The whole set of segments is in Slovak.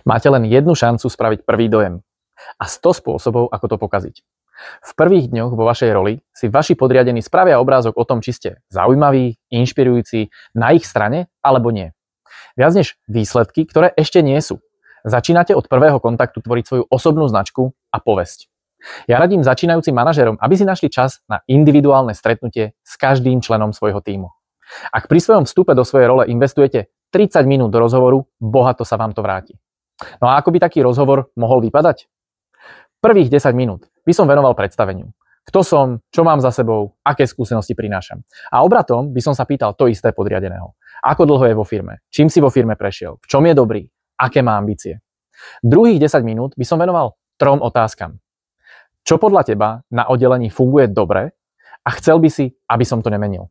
Máte len jednu šancu spraviť prvý dojem a 100 spôsobov, ako to pokaziť. V prvých dňoch vo vašej roli si vaši podriadení spravia obrázok o tom, či ste zaujímaví, inšpirujúci, na ich strane alebo nie. Viac než výsledky, ktoré ešte nie sú. Začínate od prvého kontaktu tvoriť svoju osobnú značku a povesť. Ja radím začínajúcim manažerom, aby si našli čas na individuálne stretnutie s každým členom svojho tímu. Ak pri svojom vstupe do svojej role investujete 30 minút do rozhovoru, bohato sa vám to vráti. No a ako by taký rozhovor mohol vypadať? Prvých 10 minút by som venoval predstaveniu. Kto som, čo mám za sebou, aké skúsenosti prinášam. A obratom by som sa pýtal to isté podriadeného. Ako dlho je vo firme, čím si vo firme prešiel, v čom je dobrý, aké má ambície. Druhých 10 minút by som venoval 3 otázkam. Čo podľa teba na oddelení funguje dobre a chcel by si, aby som to nemenil?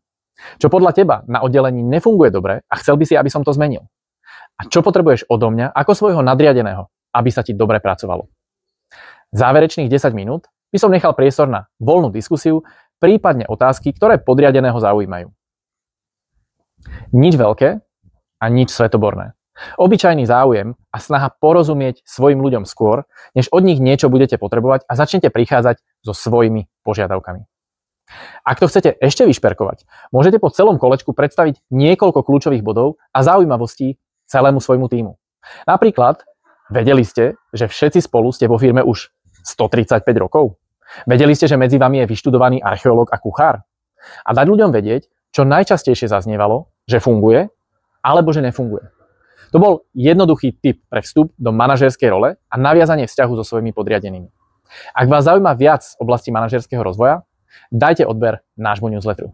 Čo podľa teba na oddelení nefunguje dobre a chcel by si, aby som to zmenil? A čo potrebuješ odo mňa ako svojho nadriadeného, aby sa ti dobre pracovalo? Záverečných 10 minút by som nechal priestor na voľnú diskusiu, prípadne otázky, ktoré podriadeného zaujímajú. Nič veľké a nič svetoborné. Obyčajný záujem a snaha porozumieť svojim ľuďom skôr, než od nich niečo budete potrebovať a začnete prichádzať so svojimi požiadavkami. Ak to chcete ešte vyšperkovať, môžete po celom kolečku predstaviť niekoľko kľúčových bodov a zaujímavostí celému svojmu tímu. Napríklad, vedeli ste, že všetci spolu ste vo firme už 135 rokov? Vedeli ste, že medzi vami je vyštudovaný archeológ a kuchár? A dať ľuďom vedieť, čo najčastejšie zaznievalo, že funguje, alebo že nefunguje. To bol jednoduchý tip pre vstup do manažérskej role a naviazanie vzťahu so svojimi podriadenými. Ak vás zaujíma viac z oblasti manažérskeho rozvoja, dajte odber nášmu newsletteru.